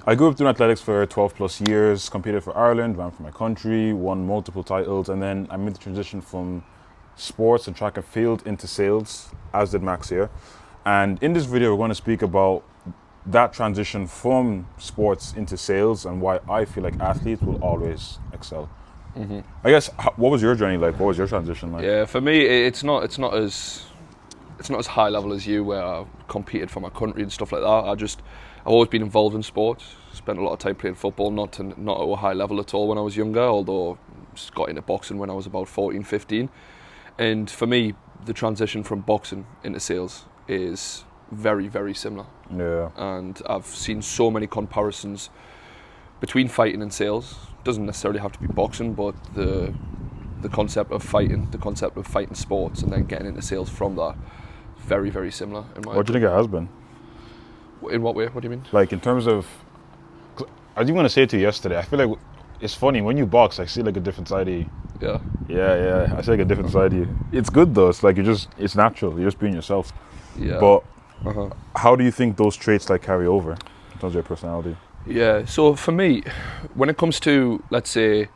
I grew up doing athletics for 12 plus years, competed for Ireland, ran for my country, won multiple titles, and then I made the transition from sports and track and field into sales, as did Max here. And in this video, we're going to speak about that transition from sports into sales and why I feel like athletes will always excel. I guess, what was your journey like? What was your transition like? Yeah, for me, it's not as high level as you, where I competed for my country and stuff like that. I've always been involved in sports. Spent a lot of time playing football, not at a high level at all when I was younger, although just got into boxing when I was about 14, 15. And for me, the transition from boxing into sales is very, very similar. Yeah. And I've seen so many comparisons between fighting and sales. Doesn't necessarily have to be boxing, but the concept of fighting, sports, and then getting into sales from that, very, very similar in my What do you think it has been? In what way? What do you mean? Like in terms of, I was even going to say it to you yesterday, I feel like it's funny, when you box, I see like a different side of you. Yeah. Yeah, I see like a different side of you. It's good though, it's like it's natural, you're just being yourself. Yeah. But how do you think those traits like carry over in terms of your personality? Yeah, so for me, when it comes to, let's say,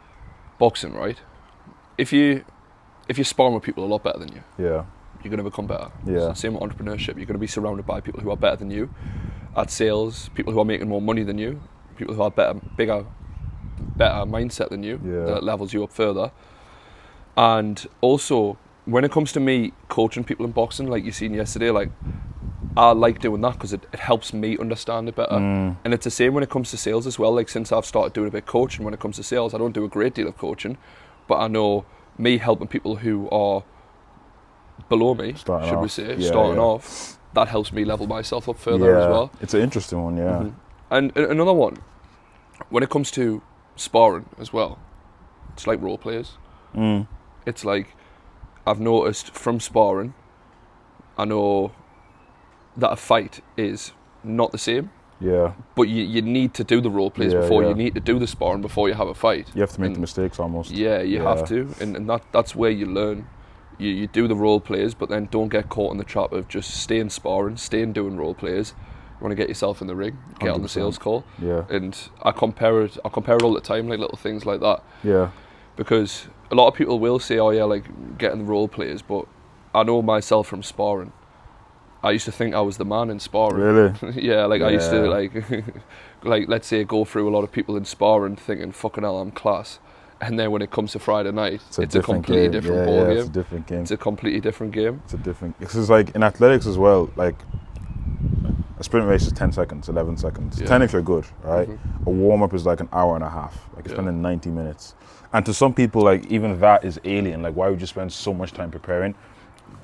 boxing, right? If you're sparring with people a lot better than you, Yeah. you're going to become better. Yeah. Same with entrepreneurship. You're going to be surrounded by people who are better than you. At sales, people who are making more money than you, people who are bigger mindset than you, Yeah. that levels you up further. And also, when it comes to me coaching people in boxing, like you seen yesterday, like I like doing that because it helps me understand it better. And it's the same when it comes to sales as well. Like since I've started doing a bit of coaching, when it comes to sales, I don't do a great deal of coaching, but I know me helping people who are below me, starting off, that helps me level myself up further as well. It's an interesting one, yeah. And another one, when it comes to sparring as well, it's like role players. It's like, I've noticed from sparring, I know that a fight is not the same. Yeah. But you need to do the role plays before you need to do the sparring before you have a fight. You have to make the mistakes almost. Yeah, you have to, and that's where you learn. You do the role plays, but then don't get caught in the trap of just staying sparring, staying doing role plays. You want to get yourself in the ring, get 100%. On the sales call. Yeah. And I compare it all the time, like little things like that. Yeah. Because a lot of people will say, oh yeah, like getting the role plays, but I know myself from sparring. I used to think I was the man in sparring. Really? Yeah, like I used to like let's say go through a lot of people in sparring thinking, fucking hell, I'm class. And then when it comes to Friday night, it's a completely different ball game. It's a different game. It's a completely different game. It's like in athletics as well, like a sprint race is 10 seconds, 11 seconds. 10 if you're good, right? A warm-up is like an hour and a half. Like you're spending 90 minutes. And to some people, like even that is alien. Like why would you spend so much time preparing?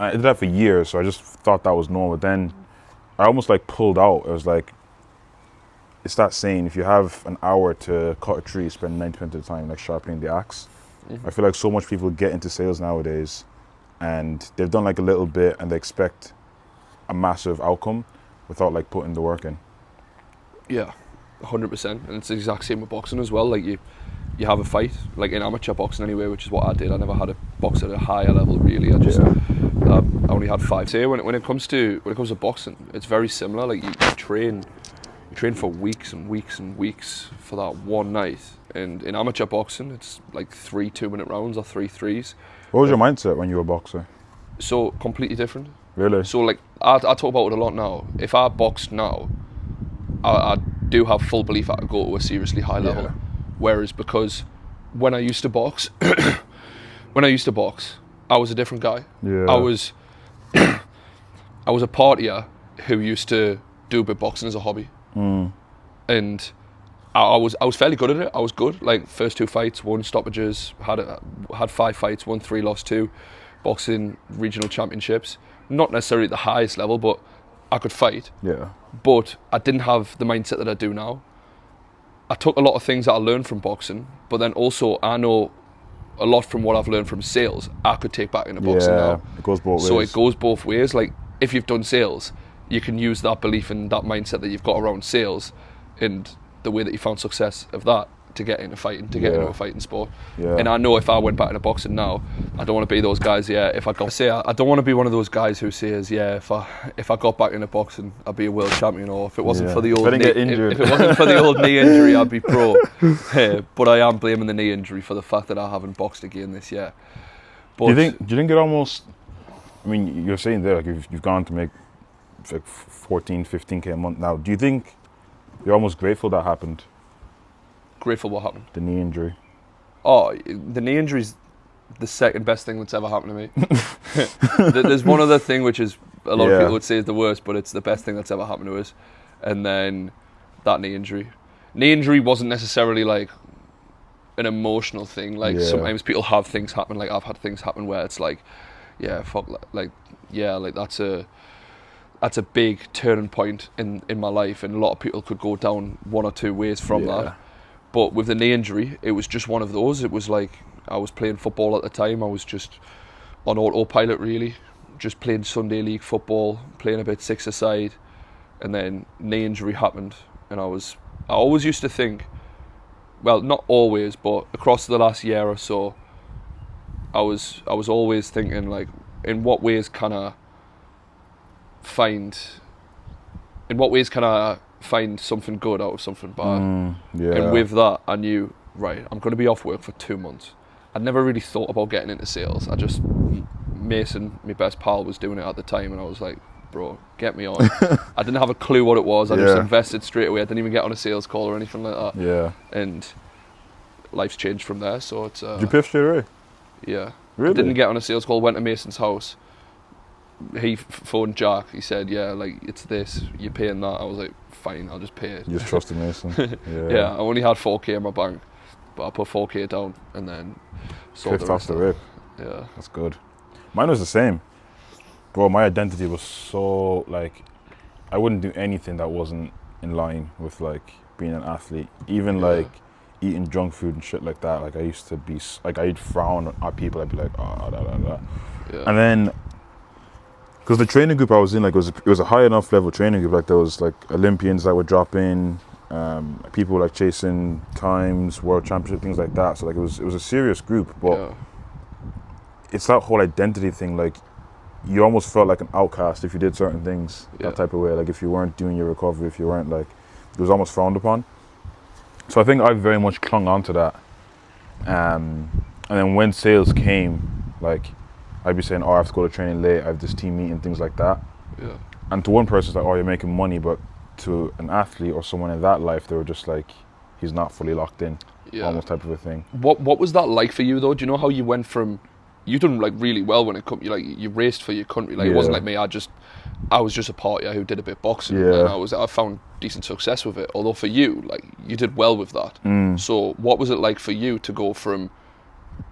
I did that for years, so I just thought that was normal. But then I almost like pulled out. It was like, it's that saying, if you have an hour to cut a tree, spend 90% of the time like sharpening the axe. I feel like so much people get into sales nowadays and they've done like a little bit and they expect a massive outcome without like putting the work in. Yeah, 100%. And it's the exact same with boxing as well. Like you have a fight, like in amateur boxing anyway, which is what I did. I never had a box at a higher level really. I only had 5. So when it comes to boxing, it's very similar. Like you train for weeks and weeks and weeks for that one night. And in amateur boxing, it's like 3 2-minute rounds or 3 threes. What was your mindset when you were a boxer? So completely different. Really? So like I talk about it a lot now. If I boxed now, I do have full belief I could go to a seriously high level. Whereas because when I used to box, I was a different guy. Yeah. I was a partier who used to do a bit of boxing as a hobby. And I was fairly good at it. I was good. Like first 2 fights, 1 stoppages. Had 5 fights, won 3, lost 2. Boxing regional championships. Not necessarily at the highest level, but I could fight. Yeah. But I didn't have the mindset that I do now. I took a lot of things that I learned from boxing, but then also I know a lot from what I've learned from sales I could take back into boxing now. It goes both ways. So it goes both ways. Like if you've done sales, you can use that belief and that mindset that you've got around sales and the way that you found success of that to get into fighting, to get into a fighting sport. Yeah. And I know if I went back into boxing now, I don't want to be those guys. Yeah, if I don't want to be one of those guys who says, yeah, if I got back into boxing, I'd be a world champion, or if it wasn't for the old knee, if it wasn't for the old knee injury, I'd be pro. But I am blaming the knee injury for the fact that I haven't boxed again this year. But do you think it almost? I mean, you're saying there, like you've gone to make like 14, 15K a month now. Do you think you're almost grateful that happened? Grateful what happened? The knee injury. Oh, the knee injury's the second best thing that's ever happened to me. There's one other thing which is a lot of people would say is the worst, but it's the best thing that's ever happened to us. And then that knee injury. Knee injury wasn't necessarily like an emotional thing. Like sometimes people have things happen. Like I've had things happen where it's like, yeah, fuck, like that's a big turning point in my life, and a lot of people could go down one or two ways from that. But with the knee injury, it was just one of those. It was like I was playing football at the time. I was just on autopilot, really, just playing Sunday league football, playing a bit six-a-side, and then knee injury happened. And I always used to think, well, not always, but across the last year or so, I was always thinking, like, in what ways can I find something good out of something bad? And with that, I knew, right, I'm going to be off work for 2 months. I'd never really thought about getting into sales. Mason, my best pal, was doing it at the time, and I was like, bro, get me on. I didn't have a clue what it was. I just invested straight away. I didn't even get on a sales call or anything like that. Yeah. And life's changed from there, so it's... Did you piff straight away? Yeah. Really? I didn't get on a sales call, went to Mason's house. He phoned Jack. He said, yeah, like, it's this, you're paying that. I was like, fine, I'll just pay it. You just trusted Mason. Yeah, I only had 4K in my bank, but I put 4K down and then sold Piffed the off rest the of rip. it. Yeah. That's good. Mine was the same. Bro, my identity was so, like, I wouldn't do anything that wasn't in line with, like, being an athlete. Even, like, eating junk food and shit like that. Like, I used to be, like, I'd frown at people. I'd be like, oh, da. Yeah. And then, because the training group I was in, like, it was a high enough level training group. Like, there was, like, Olympians that would drop in, people, like, chasing times, world championship, things like that. So, like, it was a serious group. But it's that whole identity thing, like, you almost felt like an outcast if you did certain things, that type of way. Like, if you weren't doing your recovery, if you weren't, like, it was almost frowned upon. So I think I very much clung on to that. And then when sales came, like, I'd be saying, oh, I have to go to training late, I have this team meeting, things like that. Yeah. And to one person, it's like, oh, you're making money, but to an athlete or someone in that life, they were just like, he's not fully locked in, almost type of a thing. What was that like for you, though? Do you know how you went from... You done like really well when it come. You raced for your country. Like it wasn't like me. I was just a partier who did a bit of boxing, and I found decent success with it. Although for you, like you did well with that. So what was it like for you to go from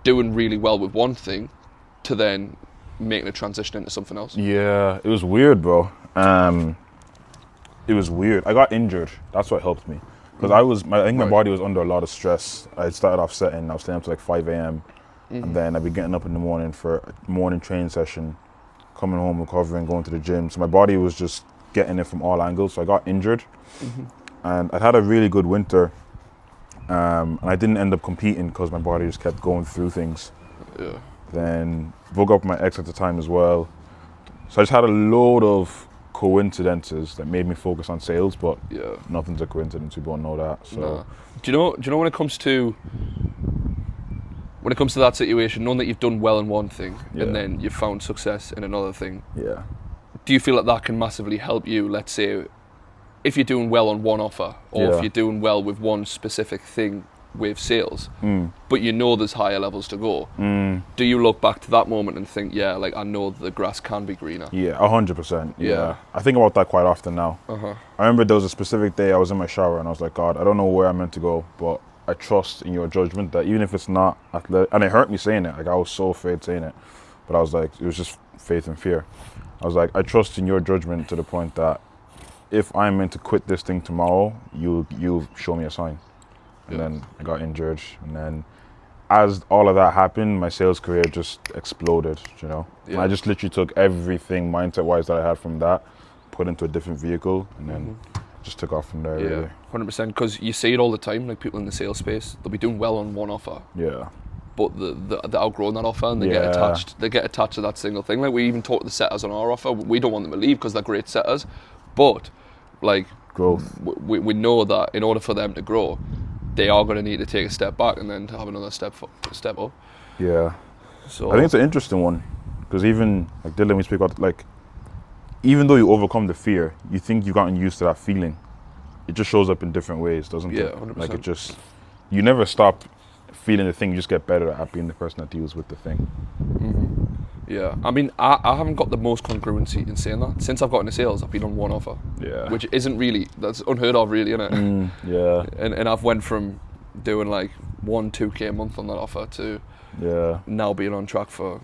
doing really well with one thing to then making a transition into something else? Yeah, it was weird, bro. It was weird. I got injured. That's what helped me because I think my body was under a lot of stress. I started off setting. I was staying up to like 5 a.m. And then I'd be getting up in the morning for a morning training session, coming home, recovering, going to the gym. So my body was just getting it from all angles. So I got injured. And I'd had a really good winter. And I didn't end up competing because my body just kept going through things. Yeah. Then broke up with my ex at the time as well. So I just had a load of coincidences that made me focus on sales, but nothing's a coincidence. We both know that. So nah. Do you know when it comes to that situation, knowing that you've done well in one thing and then you've found success in another thing, do you feel like that can massively help you, let's say, if you're doing well on one offer or if you're doing well with one specific thing with sales, but you know there's higher levels to go, do you look back to that moment and think, like I know the grass can be greener? Yeah, 100%. Yeah. I think about that quite often now. I remember there was a specific day I was in my shower and I was like, God, I don't know where I'm meant to go, but I trust in your judgment that even if it's not athletic, and it hurt me saying it, like I was so afraid saying it, but I was like, it was just faith and fear. I was like, I trust in your judgment to the point that if I'm meant to quit this thing tomorrow, you'll show me a sign. And then I got injured, and then as all of that happened, my sales career just exploded, you know? And I just literally took everything mindset-wise that I had from that, put into a different vehicle, and then just took off from there. Yeah, really. 100%. Because you see it all the time, like people in the sales space, they'll be doing well on one offer. Yeah. But they're outgrowing that offer and they get attached. They get attached to that single thing. Like we even talk to the setters on our offer. We don't want them to leave because they're great setters, but like growth. We know that in order for them to grow, they are going to need to take a step back and then to have another step up. Yeah. So I think it's an interesting one because even like Dylan, we speak about like even though you overcome the fear, you think you've gotten used to that feeling. It just shows up in different ways, doesn't it? Yeah, 100%. Like it just you never stop feeling the thing, you just get better at being the person that deals with the thing. Mm-hmm. Yeah, I mean, I haven't got the most congruency in saying that. Since I've got into sales, I've been on one offer. Yeah. Which isn't really, that's unheard of really, isn't it? Yeah. And I've went from doing like 2K a month on that offer to now being on track for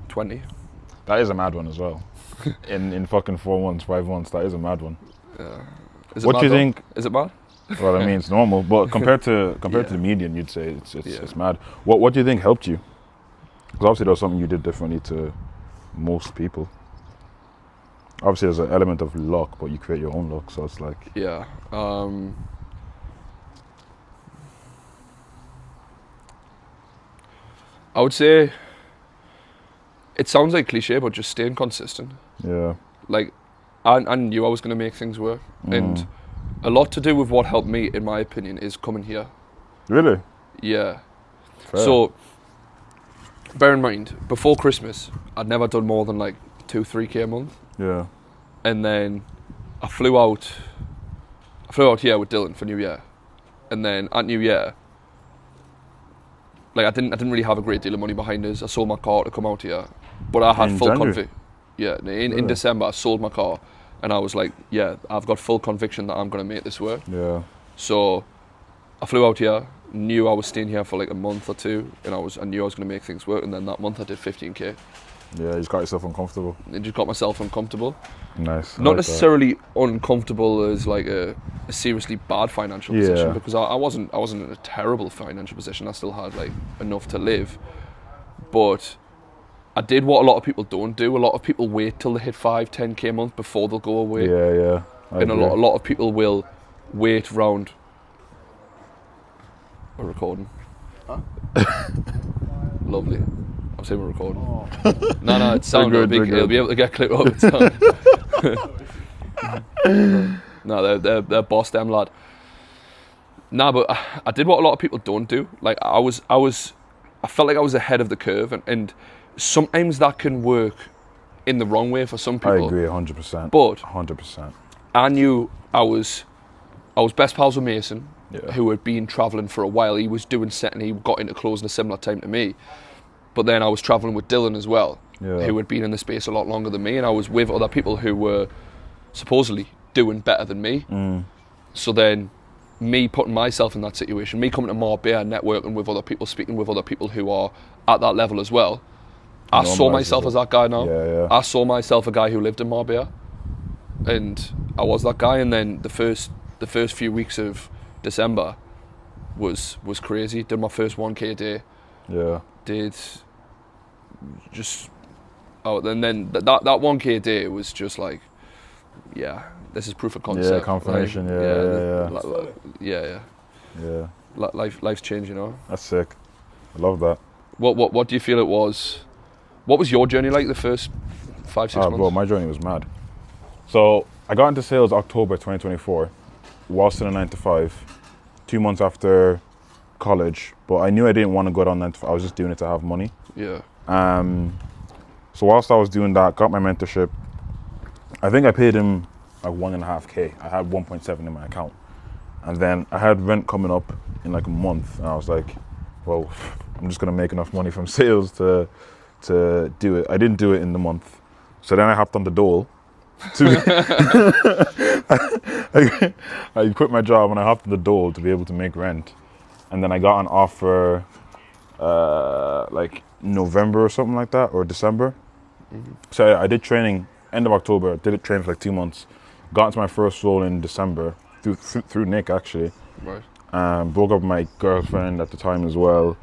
20. That is a mad one as well. in fucking 4 months, 5 months, that is a mad one. Yeah. What do you think? Is it mad? Well, I mean, it's normal, but compared to the median, you'd say it's mad. What do you think helped you? Because obviously there was something you did differently to most people. Obviously there's an element of luck, but you create your own luck, so it's like... Yeah. I would say, it sounds like cliche, but just staying consistent. Yeah. Like, I knew I was going to make things work, and a lot to do with what helped me, in my opinion, is coming here. Really? Yeah. Fair. So, bear in mind, before Christmas, I'd never done more than like 2-3K a month. Yeah. And then I flew out here with Dylan for New Year. And then at New Year, like I didn't really have a great deal of money behind us. I sold my car to come out here, but I had full conviction. Yeah, in December I sold my car, and I was like, yeah, I've got full conviction that I'm going to make this work. Yeah. So I flew out here, knew I was staying here for like a month or two, and I knew I was going to make things work. And then that month I did 15K. Yeah, you just got yourself uncomfortable. I just got myself uncomfortable. Nice. Not necessarily uncomfortable as like a seriously bad financial position, because I wasn't in a terrible financial position. I still had like enough to live, but I did what a lot of people don't do. A lot of people wait till they hit 5-10K a month before they'll go away. Yeah. And a lot of people will wait round. We're recording. Huh? Lovely. I'm saying we're recording. Oh. No, it's sound good. It'll be able to get clipped up. It's no, they're boss, them lad. Nah, but I did what a lot of people don't do. Like I felt like I was ahead of the curve, and sometimes that can work in the wrong way for some people. I agree 100%. But 100%. I knew I was best pals with Mason, who had been travelling for a while. He was doing set and he got into closing a similar time to me. But then I was travelling with Dylan as well, who had been in the space a lot longer than me, and I was with other people who were supposedly doing better than me. So then me putting myself in that situation, me coming to Marbella, networking with other people, speaking with other people who are at that level as well, I saw myself as that guy now. Yeah. I saw myself a guy who lived in Marbella, and I was that guy. And then the first few weeks of December was crazy. Did my first 1K a day. Yeah. Did just and then that 1K a day was just like, yeah, this is proof of concept. Yeah, confirmation. Yeah. Life's changed, you know. That's sick. I love that. What do you feel it was? What was your journey like the first 5-6 months? Bro, my journey was mad. So I got into sales October 2024, whilst in a 9-to-5, 2 months after college, but I knew I didn't want to go down 9-to-5. I was just doing it to have money. Yeah. So whilst I was doing that, got my mentorship. I think I paid him like 1.5K. I had 1.7 in my account, and then I had rent coming up in like a month, and I was like, well, I'm just gonna make enough money from sales to do it. I didn't do it in the month, so then I hopped on the dole. I quit my job and I hopped on the dole to be able to make rent, and then I got an offer like November or something like that, or December. So I did training end of October, did it train for like 2 months, got into my first role in December through Nick actually. Right. Broke up with my girlfriend at the time as well,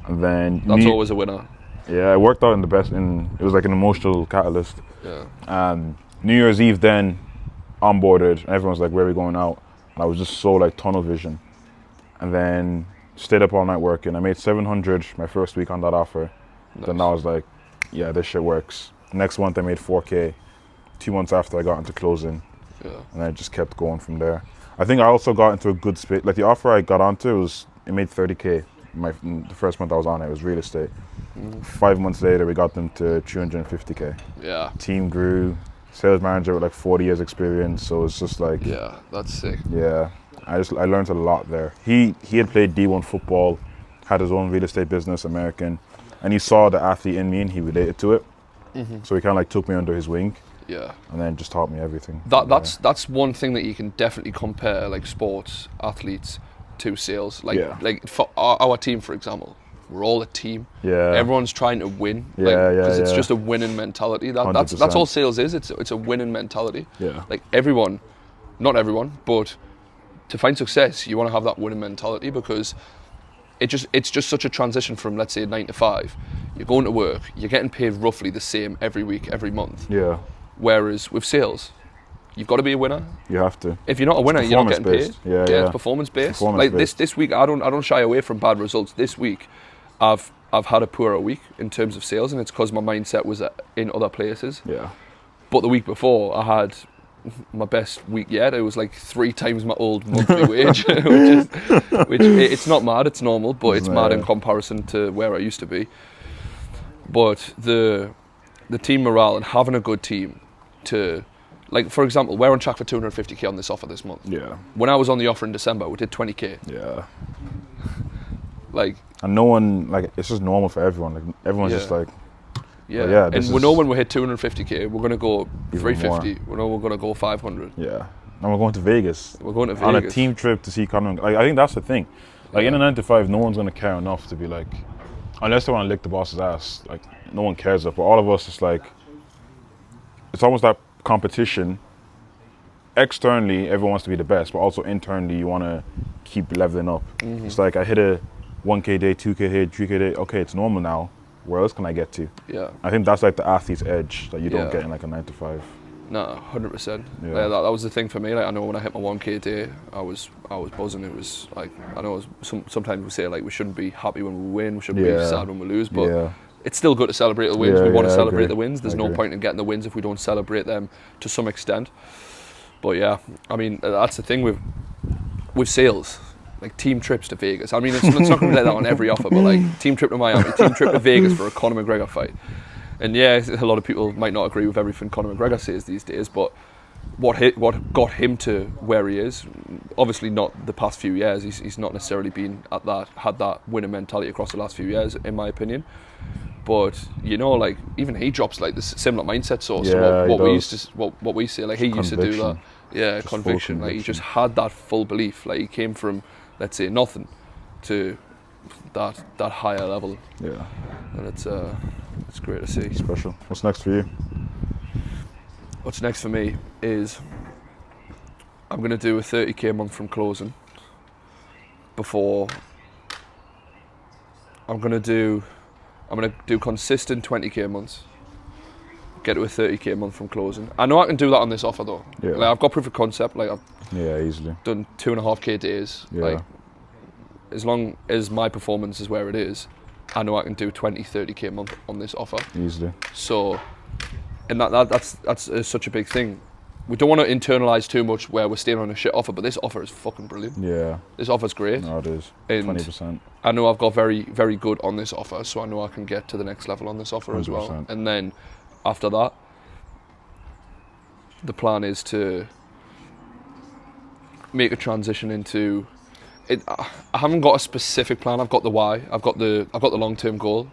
and then that's always a winner. Yeah, it worked out in the best. It was like an emotional catalyst. Yeah. New Year's Eve then, onboarded, and everyone's like, where are we going out? And I was just so like tunnel vision. And then stayed up all night working. I made 700 my first week on that offer. Nice. Then I was like, yeah, this shit works. Next month I made 4K. 2 months after I got into closing. Yeah. And I just kept going from there. I think I also got into a good space. Like the offer I got onto it made 30K. The first month I was on it was real estate. 5 months later we got them to 350K. Yeah. Team grew. Sales manager with like 40 years experience. So it's just like, yeah, that's sick. Yeah. I learned a lot there. He had played D1 football, had his own real estate business, American, and he saw the athlete in me and he related to it. So he kind of like took me under his wing. Yeah. And then just taught me everything. That's one thing that you can definitely compare like sports athletes to sales. Like for our team, for example, we're all a team. Yeah. Everyone's trying to win. Because it's just a winning mentality. That's all sales is. It's a winning mentality. Yeah. Like everyone, not everyone, but to find success, you want to have that winning mentality because it's just such a transition from, let's say, 9 to 5. You're going to work, you're getting paid roughly the same every week, every month. Yeah. Whereas with sales, you've got to be a winner. You have to. If you're not a winner, you're not getting paid. Yeah, it's performance based. Like this week, I don't shy away from bad results. This week, I've had a poorer week in terms of sales, and it's because my mindset was in other places. Yeah. But the week before, I had my best week yet. It was like 3 times my old monthly wage, which it's not mad, it's normal, but it's mad in comparison to where I used to be. But the team morale and having a good team to, like, for example, we're on track for 250K on this offer this month. Yeah. When I was on the offer in December, we did 20K. Yeah. Like, and no one, like, it's just normal for everyone. Like, everyone's just like, yeah. Well, and we know when we hit 250K, we're going to go 350. We know we're going to go 500. Yeah. And we're going to Vegas. We're going to Vegas. On a team trip to see Conor. Like, I think that's the thing. Like, in a 9 to 5, no one's going to care enough to be like, unless they want to lick the boss's ass, like, no one cares. But all of us, it's like, it's almost that competition. Externally, everyone wants to be the best, but also internally, you want to keep leveling up. It's like, I hit a 1K day, 2K day, 3K day. Okay, it's normal now. Where else can I get to? Yeah. I think that's like the athlete's edge that you don't get in like a 9 to 5. No, 100%. Yeah. That was the thing for me. Like, I know when I hit my 1K day, I was buzzing. It was like, I know sometimes we say like we shouldn't be happy when we win, we shouldn't be sad when we lose, but it's still good to celebrate the wins. We want to celebrate the wins. There's no point in getting the wins if we don't celebrate them to some extent. But yeah, I mean, that's the thing with sales. Like team trips to Vegas. I mean, it's not going to be like that on every offer, but like team trip to Miami, team trip to Vegas for a Conor McGregor fight. And yeah, a lot of people might not agree with everything Conor McGregor says these days, but what got him to where he is, obviously not the past few years. He's not necessarily had that winning mentality across the last few years, in my opinion. But you know, like even he drops like the similar mindset source to what we say. Like he used to do that. Yeah, conviction. Like he just had that full belief. Like he came from, let's say, nothing to that higher level. Yeah. And it's great to see. Special. What's next for you? What's next for me is I'm going to do a 30K a month from closing before I'm going to do consistent 20K a month, get to a 30K a month from closing. I know I can do that on this offer though. Yeah. Like I've got proof of concept, like I've easily done 2.5K days. Yeah. Like as long as my performance is where it is, I know I can do 20-30K a month on this offer. Easily. So, and that's such a big thing. We don't want to internalize too much where we're staying on a shit offer, but this offer is fucking brilliant. Yeah. This offer's great. No, it is. And 20%. I know I've got very, very good on this offer, so I know I can get to the next level on this offer 100%. As well. And then after that, the plan is to make a transition into it. I haven't got a specific plan. I've got the why. I've got the long-term goal.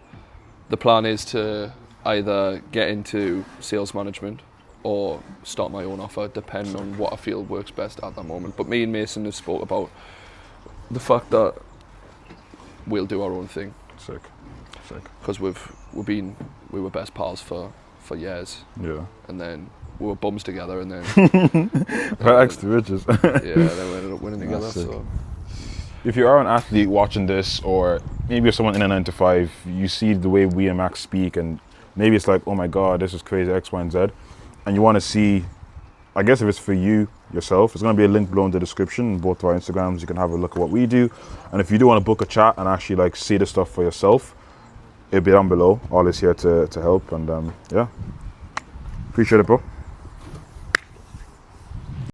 The plan is to either get into sales management or start my own offer, depending on what I feel works best at that moment. But me and Mason have spoke about the fact that we'll do our own thing. Sick. Because we were best pals for years. Yeah. And then we were bums together, and then rags to riches. Yeah, then we ended up winning together. So, if you are an athlete watching this, or maybe you're someone in a 9 to 5, you see the way we and Max speak, and maybe it's like, oh my God, this is crazy, X, Y, and Z, and you want to see I guess if it's for you yourself, it's going to be a link below in the description, both of our Instagrams. You can have a look at what we do. And if you do want to book a chat and actually like see the stuff for yourself, it'll be down below. All is here to help. And yeah, appreciate it, bro.